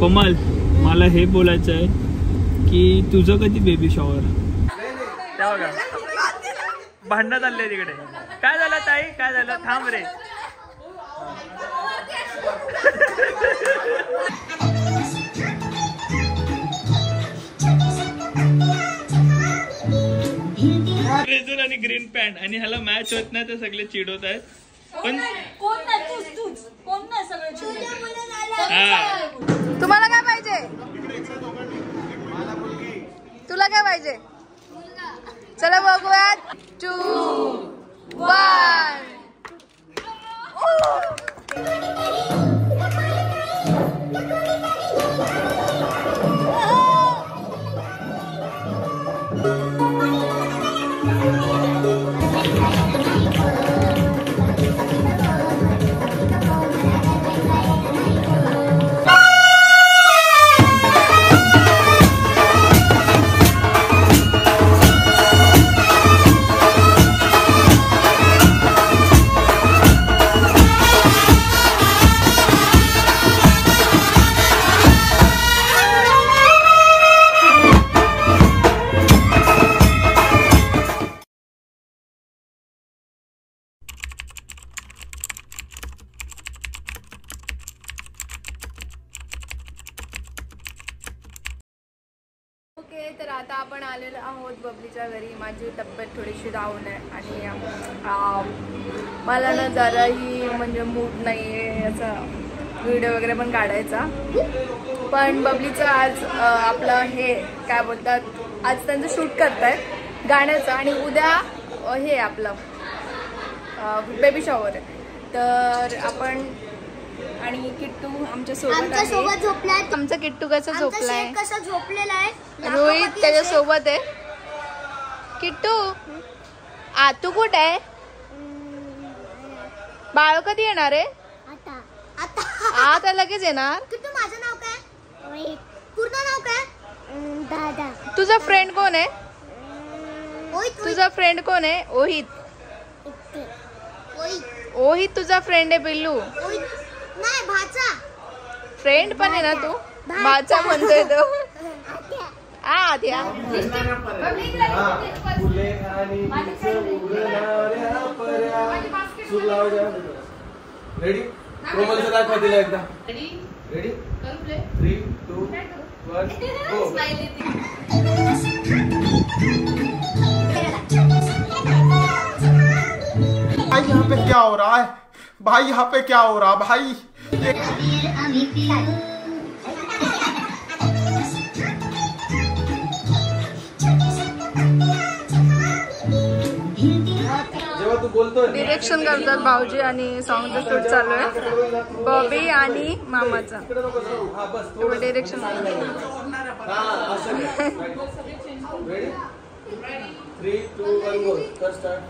कोमल, मला हे बोलायचं आहे की तुझं कधी बेबी शॉवर? त्या बघा भांडणं चाललंय तिकडे. काय झालं ताई, काय झालं? थांब रे. रेझर आणि ग्रीन पॅन्ट आणि ह्याला मॅच होत नाही तर सगळे चिडवत आहेत. पण तुम्हाला काय पाहिजे? तुला काय पाहिजे? चला बघूयात. 2, 1. तर आता आपण आलेलो आहोत बबलीच्या घरी. माझी तब्येत थोडीशी डाऊन आहे आणि मला ना जराही म्हणजे मूड नाही आहे याचा व्हिडिओ वगैरे पण काढायचा. पण बबलीचं आज आपलं हे काय बोलतात, आज त्यांचं शूट करतायत गाण्याचं आणि उद्या हे आपलं बेबी शॉवर आहे. तर आपण आणि किट्टू आमच्या सोबत झोपलाय. आमचा किट्टू कसा झोपलाय, कसा झोपलेला आहे. रोहित त्याच्या सोबत आहे. किट्टू तू कुठे आहे? बाळ कधी येणार आहे? आता लगेच येणार. किट्टू माझं नाव काय? पूर्ण नाव काय? दादा. तुझा फ्रेंड कोण आहे? तुझा फ्रेंड कोण आहे? ओहित. ओहित तुझा फ्रेंड आहे पिल्लू? नाही, भाचा. फ्रेंड पण आहे ना तू? भाचा म्हणतोय तो. आद्या रेडी? कोमलचं दाखवा तिला एकदा. रेडी? 3, 2, 1 गो. भाई यहाँ पे क्या हो रहा है? भाई यहाँ पे क्या हो रहा भाई? डिरेक्शन करतात भाऊजी आणि सॉंगचं शूट चालू आहे. बॉबी आणि मामाचा डिरेक्शन. रेडी? 3, 2, 1 गो. कर स्टार्ट.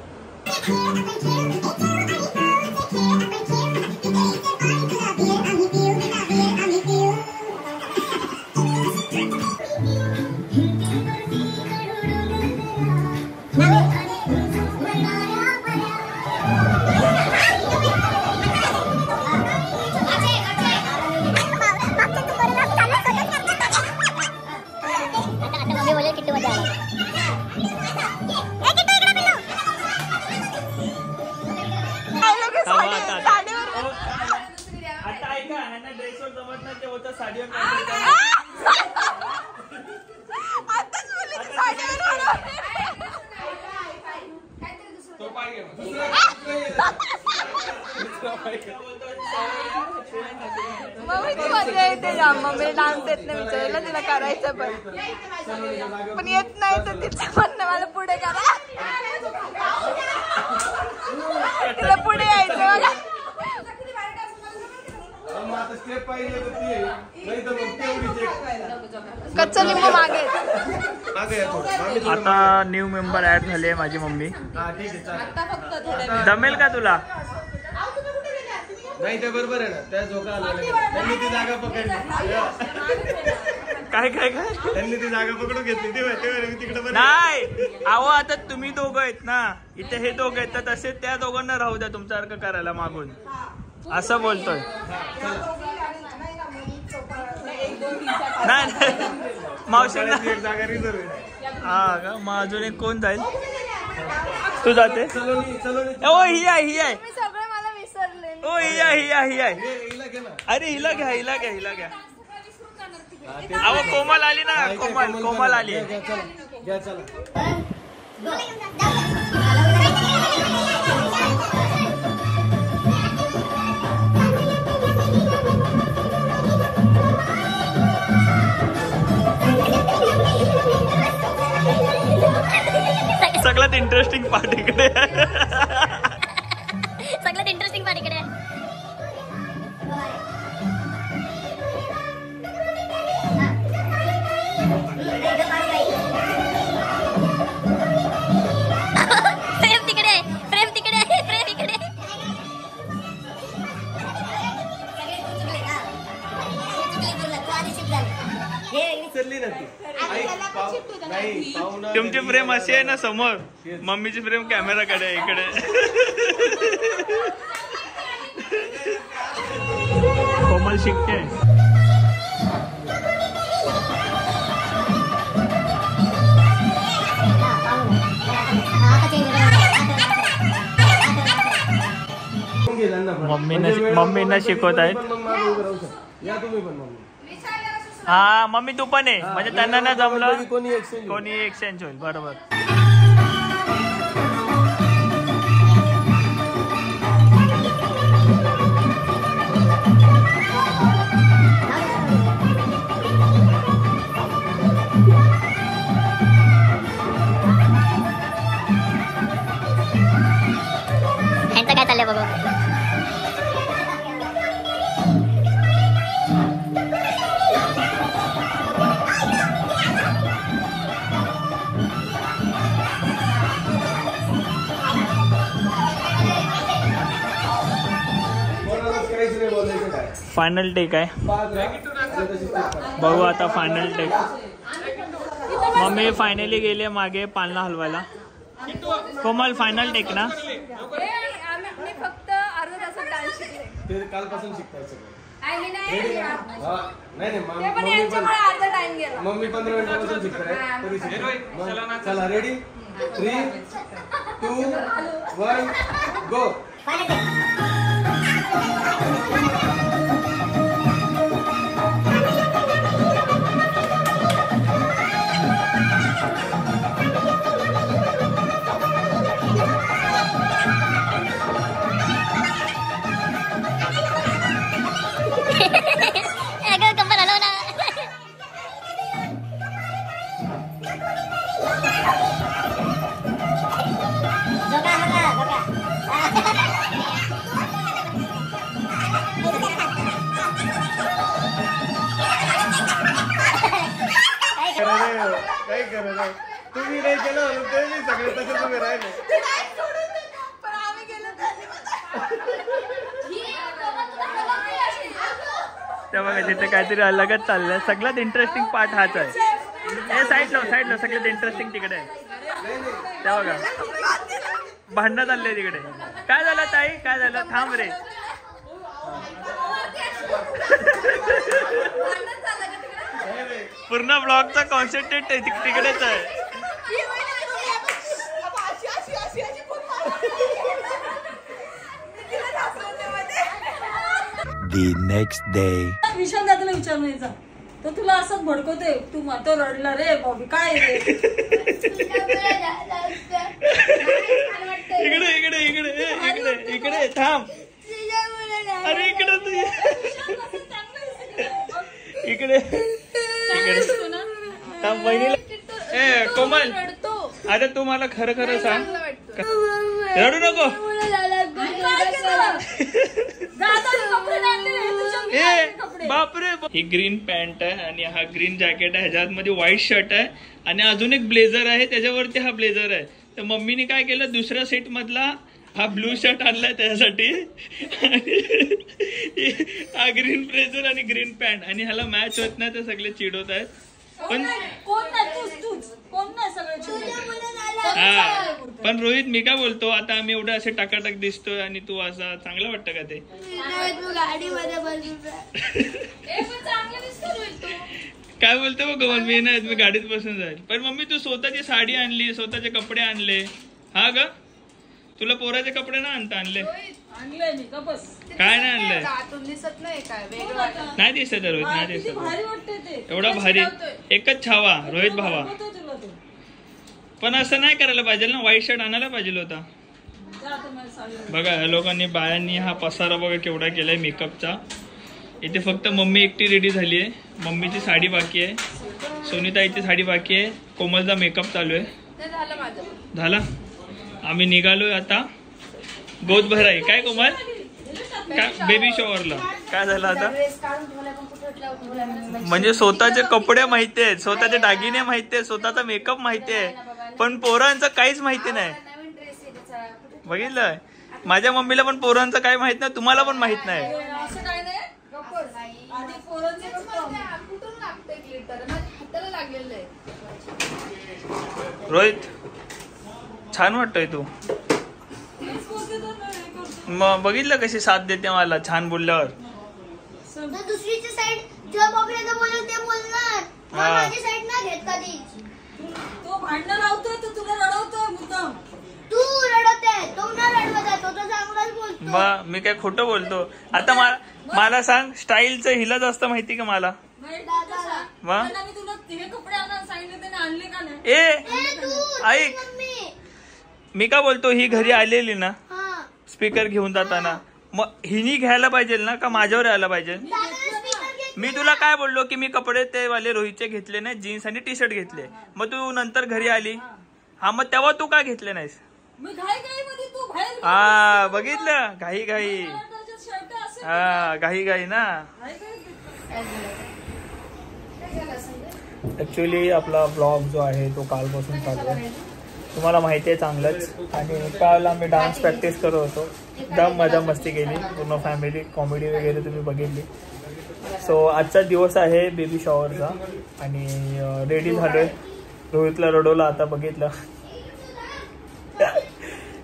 मम्मी डान्स येत नाही विचारायला तिला करायचं पण येत नाही तर तिचं म्हणणं मला पुढे करा, तिला पुढे यायचं बघा. कच्चा लिंबू मागे. आता न्यू मेंबर ऍड झाले माझी मम्मी. जमेल का तुला? नाही ते बरोबर आहे ना, त्या झोका त्यांनी ती जागा पकडली. काय काय काय त्यांनी ती जागा पकडून घेतली. ते तिकडे नाही. अहो आता तुम्ही दोघं आहेत ना इथे, हे दोघं आहेत तर तसे त्या दोघांना राहू द्या तुमच्यासारखं करायला मागून, असं बोलतोय. मावशींना एक जागा रिझर्व आहे. हा का मग अजून एक कोण जाईल तू जाते सलोनी ओ ही आहे मी सगळे मला विसरले. ओ ही आहे हिला घे ना. अरे हिला घ्या अहो कोमल आली ना कोमल आली आहे. घ्या चला. सगळ्यात इंटरेस्टिंग पार्ट इकडे सगळ्यात इंटरेस्टिंग पार्ट इकडे. प्रेम तिकडे चलली ना ती. नाही पाहुणा तुमची फ्रेम अशी आहे ना समोर मम्मीची फ्रेम कॅमेराकडे आहे इकडे कोमल शिकते मम्मींना शिकवत आहेत. या तुम्ही पण मम्मी. हा मम्मी तू पण आहे म्हणजे त्यांना ना जमलं कोणी एक्सचेंज होईल बरोबर. ह्यांचं काय चाललंय बघू. फायनल टेक आहे बघू आता फायनल टेक. मम्मी फायनली गेले मागे पालना हलवायला. कोमल फायनल टेक ना. मी फक्त अर्धा तासात डान्स शिकले. ते कालपासून शिकताय सगळं. नाही अर्धा टाइम गेला. मम्मी 15 मिनिटापासून शिकताय तरी चला रेडी 3 2 1 गो. काही करत नाही तुम्ही नाही केलं म्हणून ते मी सगळे तसे तुम्ही राहिले. त्या बघा तिथे काहीतरी अलगच चाललंय. सगळ्यात इंटरेस्टिंग पार्ट हाच आहे. हे साईडला सगळ्यात इंटरेस्टिंग तिकडे आहे. त्या बघा भांडणं चाललंय तिकडे. काय झालं ताई काय झालं थांब रे. पूर्ण ब्लॉगचा कॉन्सन्ट्रेट तिकडेच आहे. The next day. विशाल दादाला विचारून यायचा तो तुला असंच भडकवते तू मातो रडला रे बॉबी काय रे. इकडे थांब. अरे इकडे तू इकडे थांब बहिणीला. ए कोमल आता तू मला खरं सांग रडू नको. बापरे. ही ग्रीन पॅन्ट आहे आणि हा ग्रीन जॅकेट आहे. ह्याच्यात मध्ये व्हाईट शर्ट आहे आणि अजून एक ब्लेझर आहे त्याच्यावरती हा ब्लेझर आहे. तर मम्मीने काय केलं दुसऱ्या सेट मधला हा ब्लू शर्ट आणलाय त्याच्यासाठी. हा ग्रीन ब्लेझर आणि ग्रीन पॅन्ट आणि ह्याला मॅच होत नाही तर सगळे चिडवत आहेत. पण हा पण रोहित मी काय बोलतो आता आम्ही एवढं असे टाकाटाक दिसतोय आणि तू असा चांगलं वाटतं का ते. काय बोलतो बघ गोमल, मी नाही मी गाडीत बसून जाईल. पण मम्मी तू स्वतःची साडी आणली, स्वतःचे कपडे आणले. हा ग तुला पोराचे कपडे ना आणले आणलंय मी का बस. काय नाही आणलंय? आतून दिसत नाही काय वेगळं नाही दिसत रोहित, नाही दिसत. भारी वाटते ते. एवढा भारी एकच छावा रोहित भावा. तुला तो पण असं नाही करायला पाहिजे ना, व्हाईट शर्ट आणायला पाहिजे होता. जा आता मला सांग. बघा या लोकांनी बायांनी हा पसारा बघा केवढा केलाय मेकअपचा. इथे फक्त मम्मी एकटी रेडी झाली आहे. मम्मीची साडी बाकी आहे, सोनीताईची साडी बाकी आहे, कोमलचा मेकअप चालू आहे. नाही झालं माझं. झाला. आम्ही निघालोय आता गोद भराई. काय कोमल काय बेबी शॉवरला काय झालं आता? म्हणजे स्वतःचे कपडे माहिती आहेत, स्वतःचे दागिने माहिती आहेत, स्वतःचा मेकअप माहिती आहे, पण पोरांचं काहीच माहिती नाही. बघितलं, माझ्या मम्मीला पण पोरांचं काही माहित नाही, तुम्हाला पण माहित नाही. असं काय नाही. आधी पोरांचं कुठून लागतंय ग्लिटर? माझ्या हाताला लागलेलं आहे. रोहित छान वाटतोय तू. मग बघितलं कशी साथ देते मला छान बोलल्यावर. दुसरीची साईड जेव्हा बॉबीला बोलल ते बोलणार. माझी साईड ना घेत कधी. तो भांडण लावतोय तर तुला रडवतोय मुद्दाम. तू रडते, तो ना रडवत आहे, तो चांगलाच बोलतो. मग मी काय खोटं बोलतो? आता मला सांग, स्टाईलचं हिला जास्त माहिती का मला? नाही वा मी तुला हे कपडे आणायला सांगितले त्याने आणले का नाही? ऐक, मी का बोलतो, ही घरी आलेली ना हा. स्पीकर घेऊन जाताना, मग हिनी घ्यायला पाहिजे ना का माझ्यावर यायला पाहिजे? मी तुला काय बोललो की मी कपडे ते वाले रोहितचे घेतले नाही, जीन्स आणि टी शर्ट घेतले. मग तू नंतर घरी आली, हा मग तेव्हा तू का घेतले नाहीस? मी घाई मध्ये तू बाहेर हा बघितलं, घाई घाई. शर्ट असेल हा घाई घाई ना. ऍक्च्युली आपला ब्लॉग जो आहे तो कालपासून चालू आहे, तुम्हाला माहिती आहे चांगलंच. आणि काल आम्ही डान्स प्रॅक्टिस करत होतो, एकदम मजा मस्ती केली, पूर्ण फॅमिली कॉमेडी वगैरे तुम्ही बघितली. सो आजचा दिवस आहे बेबी शॉवरचा आणि रेडी झालोय. रोहितला रडवला आता बघितलं.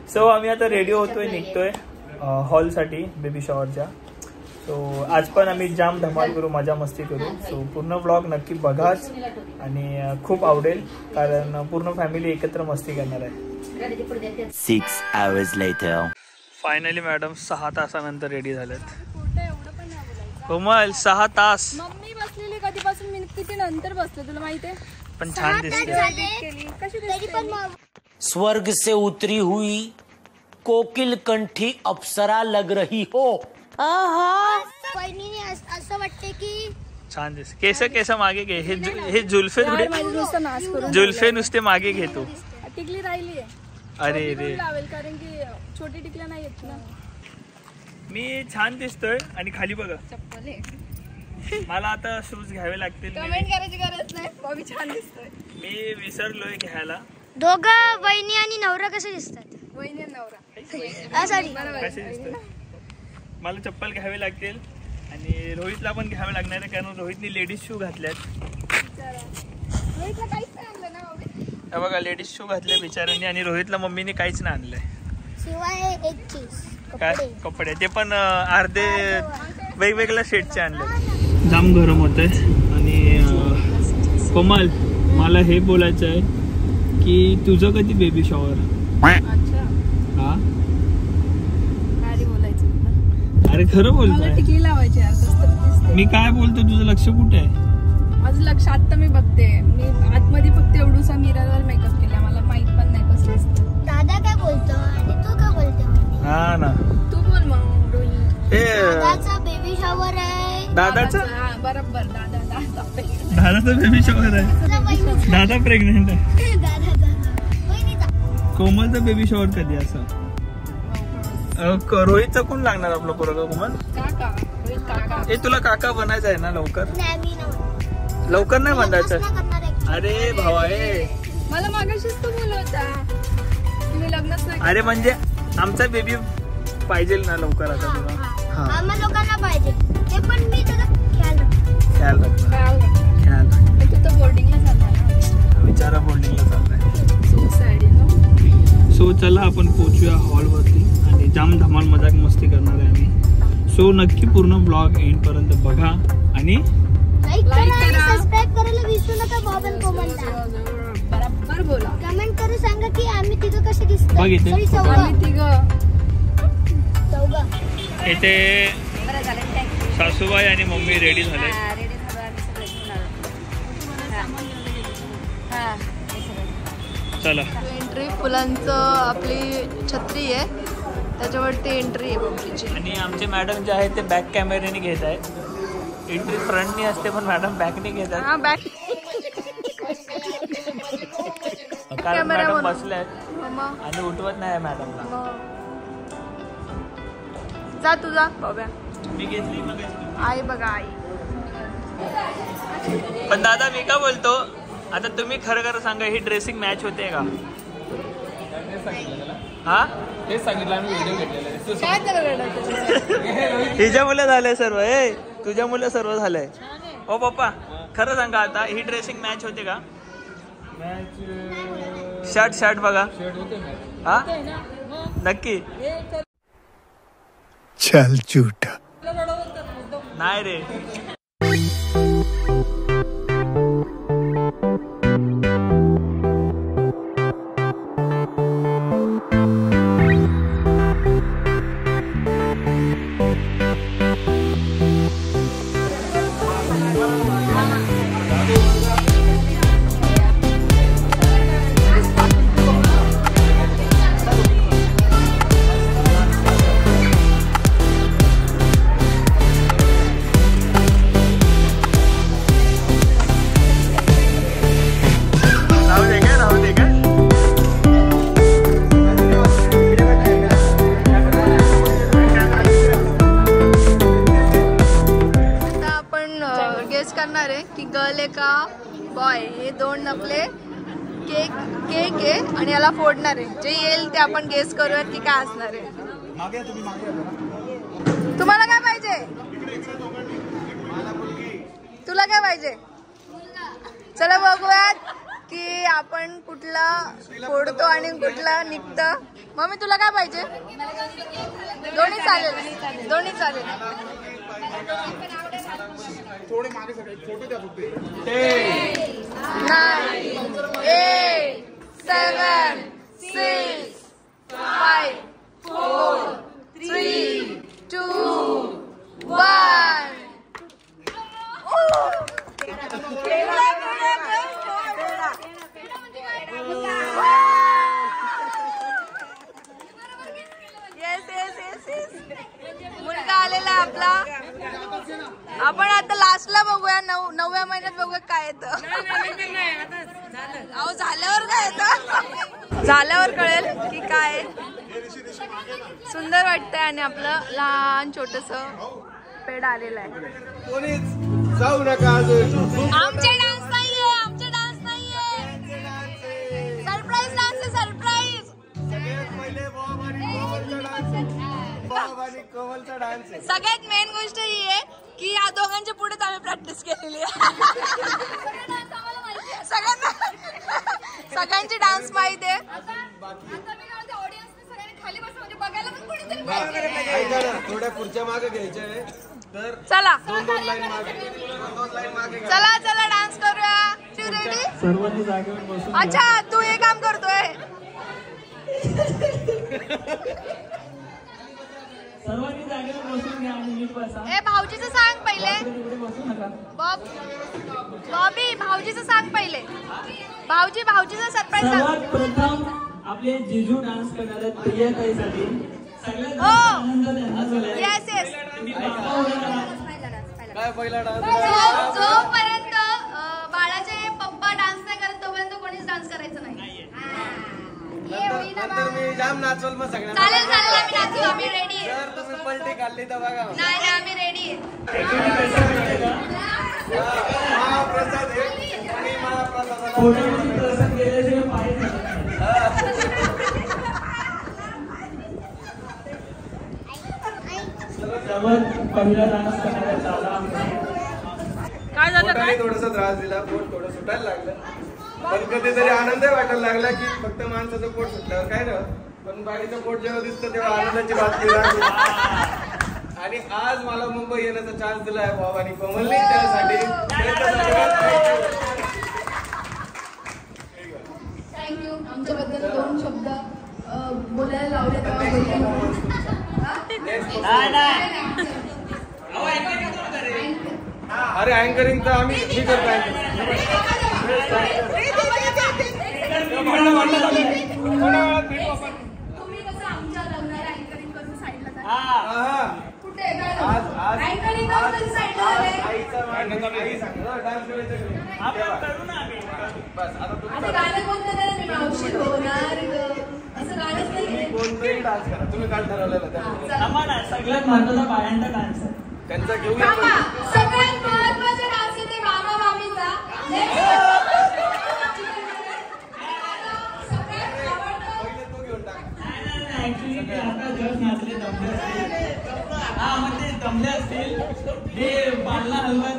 सो आम्ही आता रेडी होतोय, निघतोय हॉलसाठी बेबी शॉवरच्या. सो आज पण आम्ही जाम धमाल करू, मजा मस्ती करू. सो पूर्ण ब्लॉग नक्की बघाच आणि खूप आवडेल, कारण पूर्ण फॅमिली एकत्र मस्ती करणार आहे. 6 hours later. फायनली मॅडम 6 तासानंतर रेडी झालेत. कोमल 6 तास. मम्मी बसलेली कधीपासून, मी किती नंतर बसले तुला माहितीये. पण छान दिसते. कशी तरी पण स्वर्ग से उतरी हुई कोकिल कंठी अप्सरा लग रही हो. वहिनीने असं वाटते की छान दिसते. केस मागे घे, हे जुल्फे थोडे, जुल्फे नुसते मागे घे तू. टिकली राहिली आहे. अरे रे, लावेल कारण की छोटी टिकल्या नाही येत ना. मी छान दिसतोय. आणि खाली बघा, चप्पल आहे. मला आता शूज घ्यावे लागतील. कमेंट करायची गरज नाही, बॉबी छान दिसतोय. मी विसरलोय घ्यायला. दोघं वहिनी आणि नवरा कसे दिसतात? वहिनी आणि नवरा सॉरी, कसे दिसतोय? मला चप्पल घ्यावे लागतील आणि रोहितला पण घ्यावे लागणार आहे, कारण रोहितने लेडीज शू घातल्यात. रोहितला काहीच नाही आणलं ना बॉबी. हे बघा लेडीज शू घातले बिचाऱ्यांनी, आणि रोहितला मम्मीने काहीच नाही आणलंय. शिवाय एक चीज काय कपडे, ते पण अर्धे वेगवेगळ्या शेडचे आणले. जाम गरम होत आहे. आणि कोमल मला हे बोलायचं आहे की तुझं कधी बेबी शॉवर? अच्छा, हा काय बोलायचं? अरे खरं बोलतोय. टिकली लावायची यार, कसं मी काय बोलतो, तुझं लक्ष कुठे आहे? माझं लक्ष आता मी बघते. मी आतमध्ये फक्त एवढूसा मिररवर मेकअप केला, मला माहित पण नाही कसं दिसतं. दादा काय बोलतो आणि तू काय बोलतो? हा ना, तू बोल मग रोहित. दादाचा बेबी शॉवर आहे. दादाचा? हा बरोबर, दादाचा बेबी शॉवर आहे. दादा प्रेग्नेंट आहे. कोमलचा बेबी शॉवर कधी असं? रोहितचा कोण लागणार आपलं पोरगा कोमल? काका. रोहित काका. हे तुला काका बनायचं आहे ना लवकर? लवकर नाही बनायचं. अरे भावा हे मला मागाशीच तू बोलत होता तुम्ही लग्नच नाही. अरे म्हणजे आमचा बेबी पाहिजे ना लवकर आता तुला. आम्हा लोकांना पाहिजे ते, पण मी त्याचा ख्याल ख्याल काय ख्याल. तू तर बोर्डिंगला चालला ना. विचारा बोर्डिंगला चाललाय. सो सॅड आहे ना. सो चला आपण पोहोचूया हॉलवरती आणि जाम धमाल मजाक मस्ती करणार आहे आम्ही. सो नक्की पूर्ण ब्लॉग एंड पर्यंत बघा आणि लाईक करा, सबस्क्राइब करायला बरोबर बोला. कमेंट करून सांगा की आम्ही तिघं कसे दिसतो. बघितलं? आम्ही तिघं इथे सासूबाई आणि मम्मी रेडी झाले. चला एंट्री फुलांचं आपली छत्री आहे त्याच्यावरती एंट्री आहे बघीची. आणि आमचे मॅडम जे आहे ते बॅक कॅमेऱ्याने घेत आहे. एंट्री फ्रंटनी असते पण मॅडम बॅकने घेतात. हा बॅक कारण कॅमेरा मॅडम म्हणून. बसल्या आहेत आणि उठवत नाही मॅडमला. जा तुझा बाब्या. मी घेतली मग. आई बघा आई. पण दादा मी का बोलतो आता तुम्ही खरं खरं सांगा ही ड्रेसिंग मॅच होते का? हा तेच सांगितलं आम्ही व्हिडिओ घेतलेला. काय करणार हिच्या मुलं झालंय सर्व. ए तुझ्या मुलं सर्व झालंय. ओ पप्पा खरं सांगा आता ही ड्रेसिंग मॅच होते का? शर्ट बघा. हा नक्की चल झूठा. नाही रे. गर्ल आहे का बॉय हे दोन आपले केक आहे आणि याला फोडणार आहे. जे येईल ते आपण गेस करूयात की काय असणार आहे. तुम्हाला काय पाहिजे? तुला काय पाहिजे? चला बघूयात की आपण कुठला फोडतो आणि कुठला निघतं. मम्मी तुला काय पाहिजे? दोन्ही चालेल. दोन्ही चालेल. थोडे मागे सगळे फोटो द्या फक्त. 9 8 7 6 5 4 3 2 1. मुलगा आलेला आपला. आपण आता लास्टला बघूया. 9व्या महिन्यात बघूया काय येतं. अहो झाल्यावर काय येतं झाल्यावर कळेल की काय. सुंदर वाटतंय आणि आपलं लहान छोटस पेड आलेलं आहे. कोणीच जाऊ नका अजून. आमचे डान्स नाहीये. आमचे डान्स नाहीये. सरप्राईज डान्स आहे. सरप्राईज. सगळ्यात मेन गोष्ट ही आहे की या दोघांच्या पुढेच आम्ही प्रॅक्टिस केलेली आहे. सगळ्यांची डान्स माहित आहे. थोड्या पुढच्या मागे घ्यायच्या तर चला दोन लाईन मागे. चला चला डान्स करूया. तू रेडी? सर्वांनी जागेवर बसून. अच्छा तू हे काम करतोय. सर्वांनी जागेवर बसून घ्या आणि नीट बसा. ए भाऊजीचं सांग पहिले. बॉबी भाऊजीचं सांग पहिले. भाऊजीचं सरप्राईज सांग. सर्वात प्रथम आपले जिजू डान्स करणार आहेत प्रियाताईसाठी. सगळ्यात हो. आनंद त्यांना झालाय. Yes yes. काय पहिला डान्स? जोपर्यंत बाळाचे पप्पा डान्स नाही करत तोपर्यंत कोणीच डान्स करायचं नाही. नंतर मी जाम नाचवल मग सगळ्यांना. चालेल आम्ही नाचू. आम्ही रेडी आहे. जर तुम्ही पलटी काढली तर बघा. नाही आम्ही रेडी आहे. महाप्रसाद आहे. आणि महाप्रसाद कोणाची प्रसंग गेल्याशिवाय पाहिजे. पहिला डान्स करण्यात आला. काय झालं काय? थोडासा त्रास दिला. पोट थोडं सुटायला लागलं. पण कधीतरी आनंदही वाटायला लागला की फक्त माणसाचं पोट सुटल्यावर काय ना. पण बाईचं पोट जेव्हा दिसतं तेव्हा आनंदाची बातमी राहते. आणि आज मला मुंबई येण्याचा चान्स दिलाय भाऊ आणि कोमलने त्यासाठी. अँकरिंग तर मी करतो तुम्ही कसं आमच्या लग्नाला अँकरिंग करून साईडला कुठे अँकरिंग करून साईडला आता गाणं कोणतं नाही मी मावशी होणार असं गाणंच नाही. कोणतंही डान्स करा तुम्ही काल ठरवलेलं सगळ्यात महत्वाचा बायांचा डान्स आहे त्यांचा घेऊन सगळ्यात महत्वाचा डान्स आहे ते मामा मामीचा. जमले असतील हे बाळला हलवत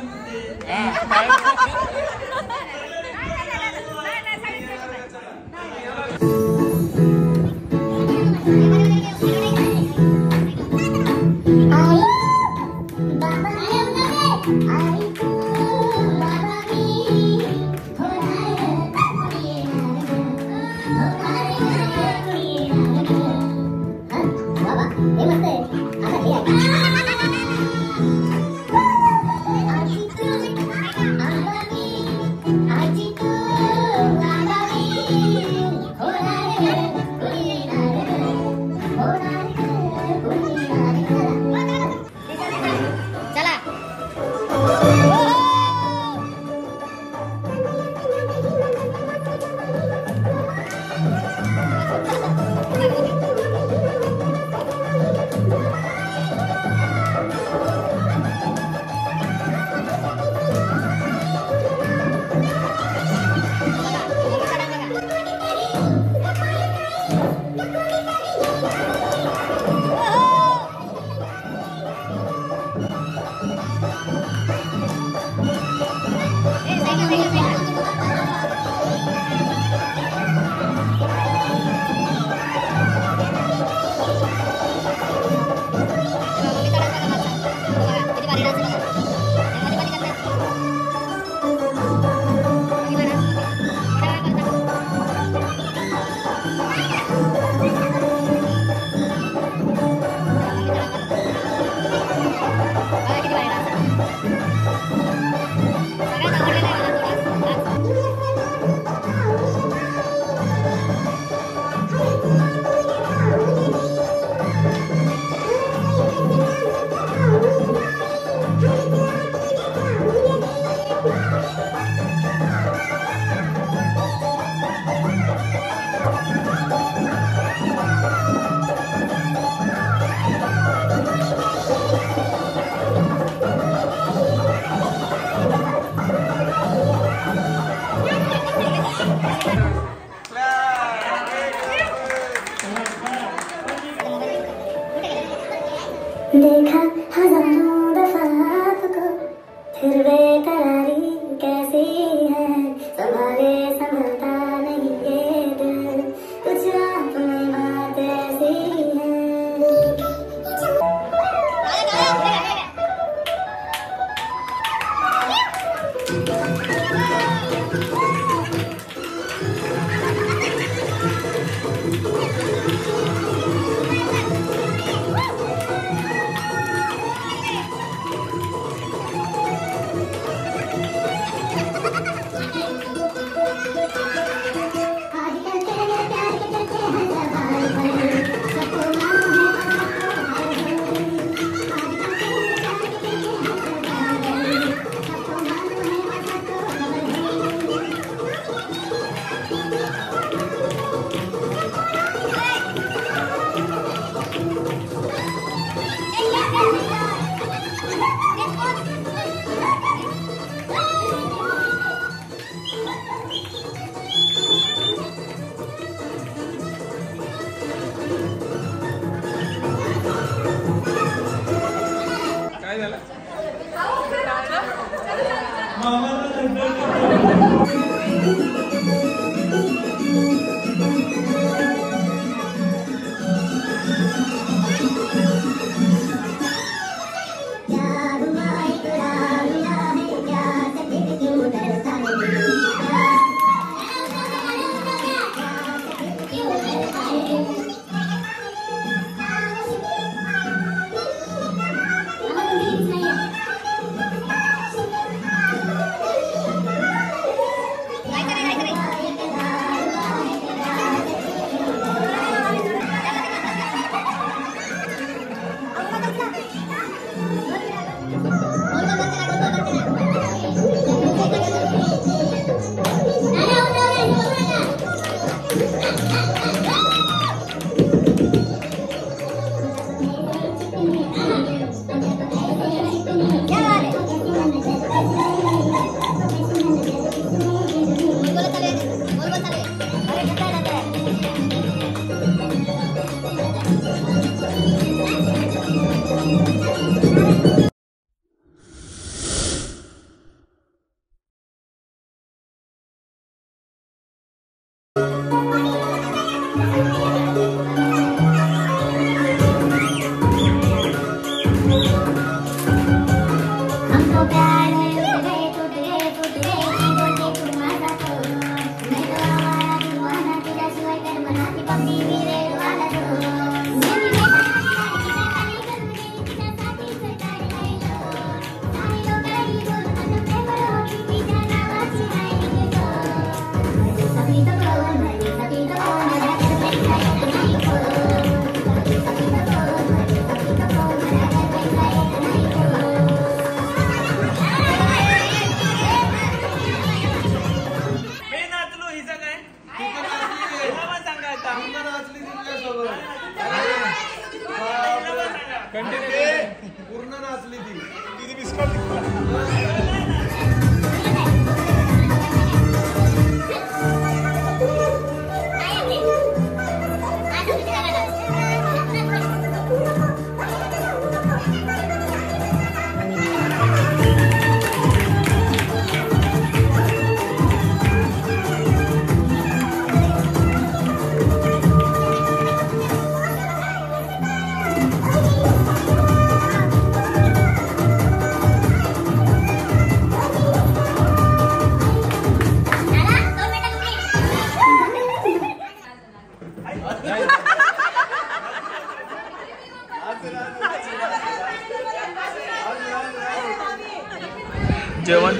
देखा हजारों दफा आपको फिर बेकरारी कैसी है, संभाले संभलता नहीं ये दिल, कुछ आप में बात ऐसी है। काय झालं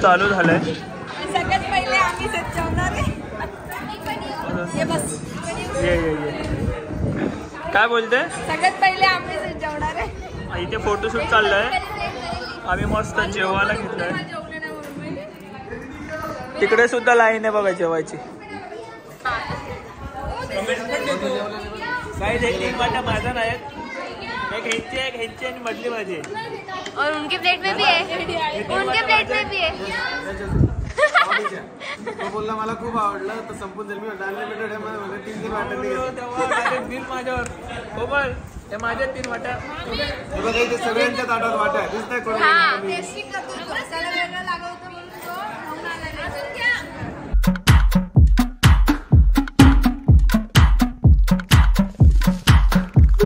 चालू झालंय. सगळ्यात पहिले आम्ही जेवणार आहे. ये काय बोलते? सगळ्यात पहिले आम्ही जेवणार आहे. इथे फोटोशूट चाललंय. आम्ही मस्त जेवायला घेतलंय. तिकडे सुद्धा लाईन आहे बघा जेवायची. एक वाटा माझा नाही, एक ह्यांची आणि मधली माझी. और उनके प्लेट में भी है, उनके प्लेट में भी है. तो बोलला मला खूप आवडलं तर संपून जाईल. मी अनलिमिटेड आहे मला 3 वाट्या बिल माझ्यावर. हो बोल ते माझ्या 3 वाट्या. बघा इथे सगळ्यांच्या ताटात वाटा आहे. दिसतंय कोण?